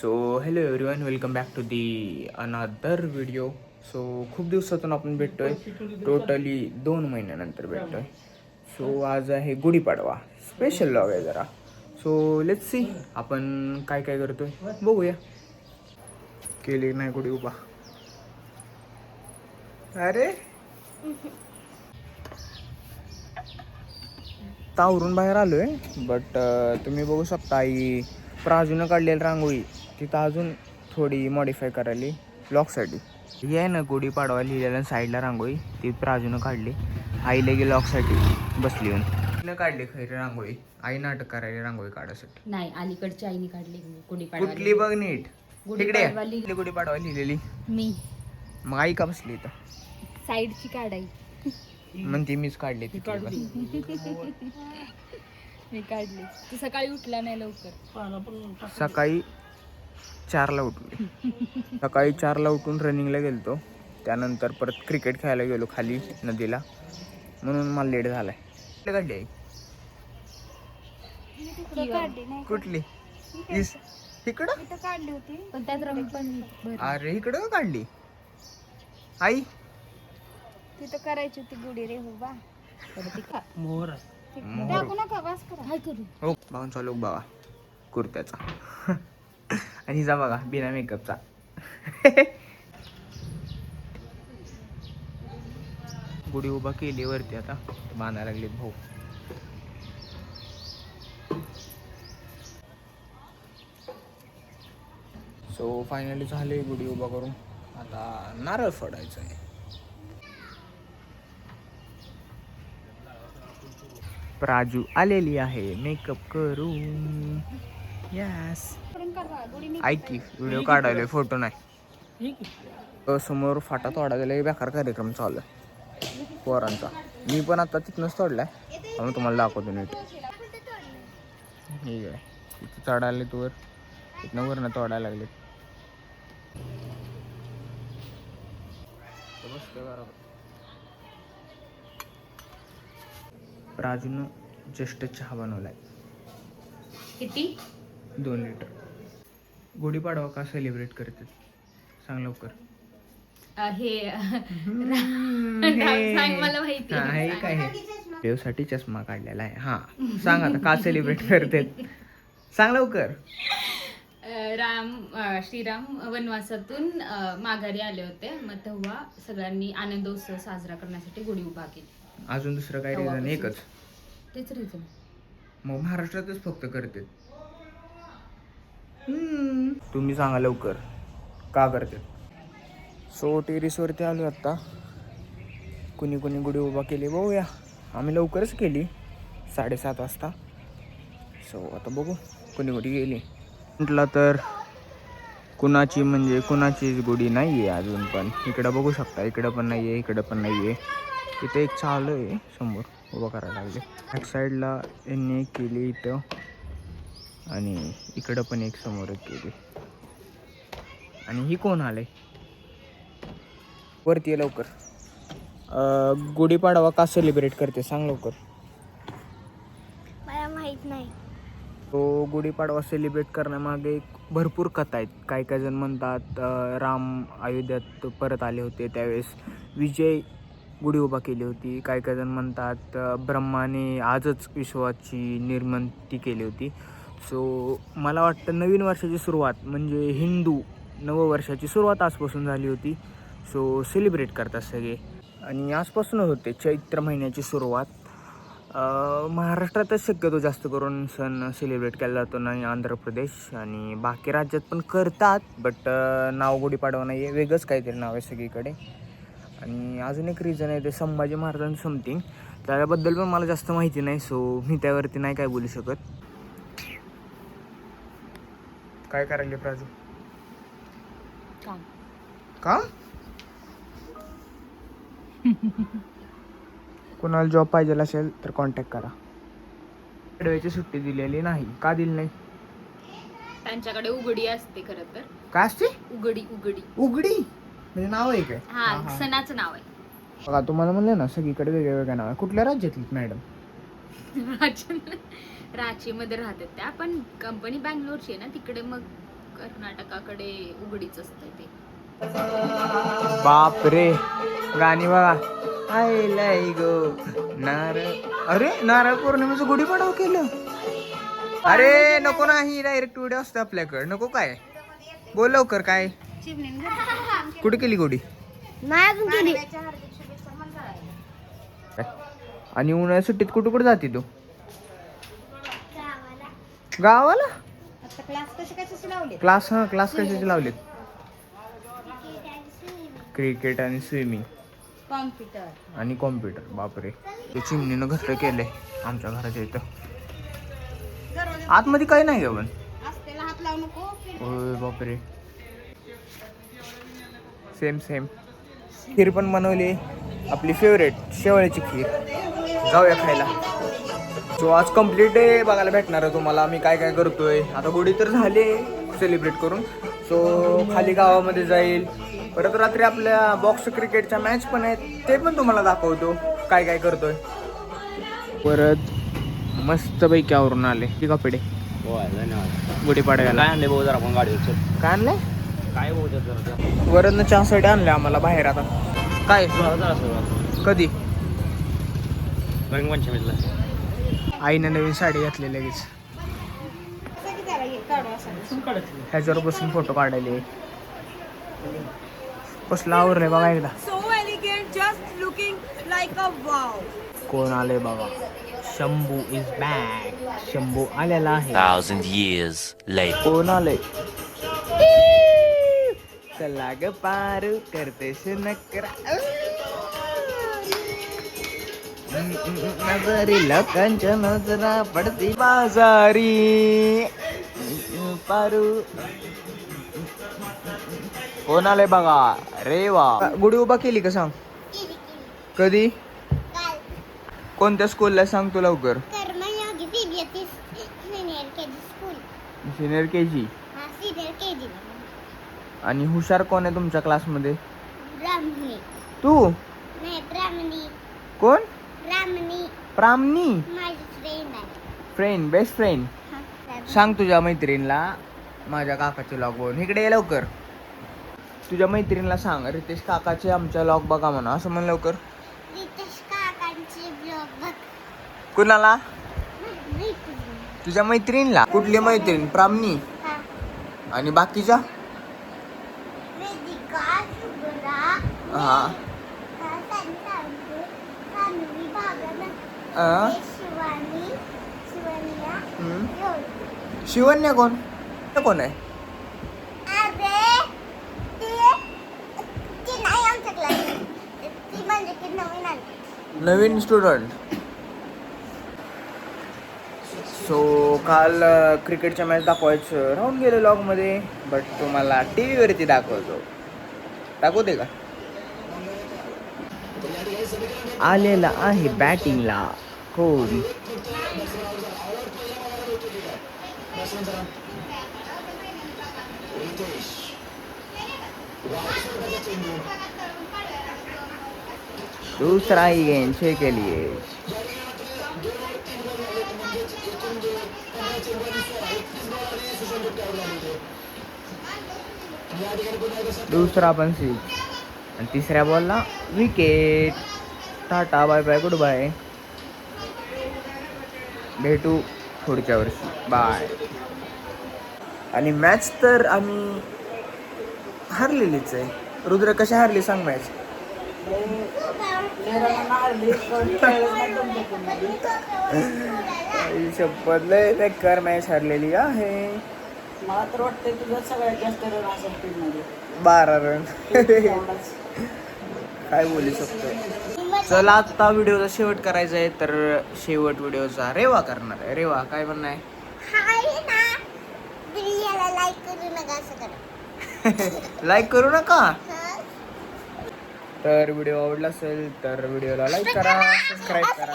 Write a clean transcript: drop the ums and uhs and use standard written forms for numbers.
So hello everyone, welcome back to the another video. So खूप दिवसातून आपण भेटतोय, टोटली 2 महिन्यानंतर भेटतोय. सो आज आहे गुढीपाडवा, स्पेशल लॉग आहे जरा. सो लेट्स सी आपण काय काय करतोय बघूया. केली नाही गुढी उभा. अरे तावरून बाहेर आलोय, बट तुम्ही बघू शकता आई प्राजूनं काढलेली रांगोळी तिथं अजून थोडी मॉडीफाय करायली लॉकसाठी. ही आहे ना गुढीपाडवा लिहिलेल्या साईडला रांगोळी, ती प्राजूनं काढली. आई लगे लॉकसाठी बसली येऊन तिनं काढली खरी रांगोळी. आई नाटक करायला रांगोळी काढायसाठी. नाही, अलीकडची आईने काढली गुढीपाडवा. कुठली बघ नीट, गुढीपाडवा इकडे गुढीपाडवा लिहिलेली. मी मग आई का बसली इथं? साईडची काढाई म्हणते मीच काढली ती मी काढली. तू सकाळी उठला नाही लवकर. सकाळी 4ला उठले. सकाळी 4ला उठून रनिंगला गेलतो, त्यानंतर परत क्रिकेट खेळायला गेलो खाली नदीला, म्हणून मला लेट झालाय. कुठली काढली आई? कुठली? इकडं काढली होती पण त्यात रंग पण अरे इकडं काढली आई. तिथं करायची होती गुढी रे हुबा. मोहर टाकू नका, बस करा. काय करू. हो भाऊंचा लोक बघा कुर्त्याचा आणि हिचा बघा बिना मेकअपचा. गुढी उभा केली वरती, आता बांधायला लागलेत भाऊ. सो फायनली झाले गुढी उभा करून, आता नारळ फोडायचं आहे. प्राजू आलेली आहे मेकअप करून. यस ऐक की, व्हिडिओ काढायला फोटो नाही. समोर फाटा तोडायला बेकार कार्यक्रम चालू आहे पोरांचा. मी पण आता तिथनंच तोडलाय, म्हणून तुम्हाला दाखवतो नीट. ठीक आहे, तिथं चढायला तू वर, तिथनं वरनं तोडायला लागले. प्राजूनं जस्ट चहा बनवलाय. किती? 2 लिटर. गुढीपाडवा का सेलिब्रेट करते सांग लवकर. हे सांग, मला माहिती आहे काय हे? देवसाठी चष्मा काढलेला आहे. हा सांग आता का सेलिब्रेट करते सांग लवकर. श्रीराम वनवासातून माघारी आले होते, मग तेव्हा सगळ्यांनी आनंदोत्सव साजरा करण्यासाठी गुढी उभा केली. अजून दुसरं काय रिझन? एकच तेच रिझन. मग महाराष्ट्रातच फक्त करते. तुम्ही सांगा लवकर का करते. सो टेरिसवरती आलो आत्ता. कुणी कुणी गुढी उभा केली बघूया. आम्ही लवकरच केली 7:30 वाजता. सो आता बघू कुणी कुठे गेली. म्हटलं तर कुणाची म्हणजे कुणाचीच गुढी नाही आहे अजून. पण इकडं बघू शकता, इकडं पण नाही आहे, इकडं पण नाही आहे. इथं एक चालू आहे समोर उभं करायला लागले. बॅक साईडला यांनी केली इथं, आणि इकडं पण एक समोर केली. आणि ही कोण आलंय वरती? लवकर. गुढीपाडवा का सेलिब्रेट करते सांग लवकर. मला माहित नाही. तो गुढीपाडवा सेलिब्रेट करण्यामागे भरपूर कथा आहेत. काही काही जण म्हणतात राम अयोध्यात परत आले होते, त्यावेळेस विजय गुढी उभा केली होती. काही काही जण म्हणतात ब्रह्माने आजच विश्वाची निर्मिती केली होती. सो मला वाटतं नवीन वर्षाची सुरुवात म्हणजे हिंदू नववर्षाची सुरुवात आजपासून झाली होती. सो सेलिब्रेट करतात सगळे, आणि आजपासूनच होते चैत्र महिन्याची सुरुवात. महाराष्ट्रातच शक्यतो जास्त करून सण सेलिब्रेट केला जातो, नाही आंध्र प्रदेश आणि बाकी राज्यात पण करतात, बट नाव गुढीपाडवा नाही आहे, वेगळंच काहीतरी नाव आहे सगळीकडे. आणि अजून एक रिझन आहे ते संभाजी महाराजांचं समथिंग, त्याबद्दल पण मला जास्त माहिती नाही. सो मी त्यावरती नाही काय बोलू शकत. काय करायला प्राजू? काम कोणाला जॉब पाहिजे असेल तर कॉन्टॅक्ट करा. कडव्याची सुट्टी दिलेली नाही. का दिली नाही? त्यांच्याकडे उघडी असते खरं तर. काय असते? उघडी. उघडी म्हणजे नाव आहे काय? हा, सणाचं नाव आहे. बघा तुम्हाला म्हणलं ना सगळीकडे वेगळ्या नाव आहे. कुठल्या राज्यातली मॅडम? रांची मध्ये राहतात त्या, पण कंपनी बँगलोरची आहे ना, तिकडे मग कर्नाटकाकडे उघडीच असते ते. बाप रे, गाणी बघा. आय लाई गो अरे नारळ पौर्णिमेचं गुढीपाडवा केलं. अरे नको नाही, डायरेक्ट व्हिडिओ असतो आपल्याकडे. नको काय, बोल लवकर. काय कुठे केली गुढी? आणि उन्हाळ्या सुट्टीत कुठे कुठे जाते तू? गावाला. क्लास कशाचे लावलेत? क्रिकेट आणि स्विमिंग आणि कॉम्प्युटर. बापरे, ते चिमणीनं घट्ट केलंय आमच्या घराच्या इथं. आतमध्ये काही नाही पण. होय बापरे, सेम खीर पण बनवली, आपली फेवरेट शेवळ्याची खीर. जाऊया खायला. सो आज कम्प्लीट डे बघायला भेटणार आहे तुम्हाला मी काय काय करतोय. आता गुढी तर झाली सेलिब्रेट करून. सो खाली गावामध्ये जाईल. परत रात्री आपल्या बॉक्स क्रिकेटच्या मॅच पण आहेत, ते पण तुम्हाला दाखवतो काय काय करतोय. परत मस्तपैकी आवरून आले ती कपडे गुढीपाडव्याला. काय आणले भाऊ जरा आपण गाडीवर? काय आणलंय? काय भाऊ जरा वरनं चहासाठी आणलंय आम्हाला बाहेर. आता काय कधी रंगपंचमीला आईनं नवीन साडी घातली लगेच. ह्याच्यावर बसून फोटो काढायले. कसला आवरलंय बघा एकदा. कोण आले बाबा? Shambhu is back. शंभू आलेला आहे. 1,000 years later. कोण आले? चला ग पारू करतेस नकरा. नजरी लोकांच्या नजरा पडती बाजारी. पारू कोण आलंय बघा. रे वा, गुढी उभा केली का सांग? कधी? कोणत्या स्कूलला सांग तू लवकर. Senior K G. आणि हुशार कोण आहे तुमच्या क्लासमध्ये? तू. कोण? प्रामनी. Friend, best friend. सांग तुझ्या मैत्रिणीला माझ्या काकाचे लॉग बघून. इकडे ये लवकर. तुझ्या मैत्रिणीला सांग रितेश काकाचे आमच्या लॉग बघा म्हणा. असं म्हण लवकर. कुणाला? तुझ्या मैत्रिणीला. कुठली मैत्रीण? प्रामनी. आणि बाकीच्या? हा. शिवन्या कोण? कोण आहे? नवीन स्टुडंट. सो काल क्रिकेटच्या मॅच दाखवायचं राहून गेले लॉग मध्ये, बट तुम्हाला TV वरती दाखवतो. दाखवते का? आलेला आहे बॅटिंगला कोण? दूसरा ही गेंद 6 के लिए. दूसरा पण 6 आणि तिसऱ्या बॉलला wicket. Tata bye bye goodbye. भेटू पुढच्या वर्षी. बाय. आणि मॅच तर आम्ही हारलेलीच आहे. रुद्र कशी हारली सांग मॅच? शपथ लय बेकार मॅच हारलेली आहे. मला तर वाटतंय तुझ्या सगळ्यात जास्त रन असेल टीममध्ये. 12 रन. काय बोलू शकतो. चला आता व्हिडिओचा शेवट करायचा आहे, तर शेवट व्हिडिओचा रेवा करणार आहे. रेवा काय म्हणणं आहे? लाईक करू नका. तर व्हिडिओ आवडला असेल तर व्हिडिओला लाईक करा, सबस्क्राईब करा.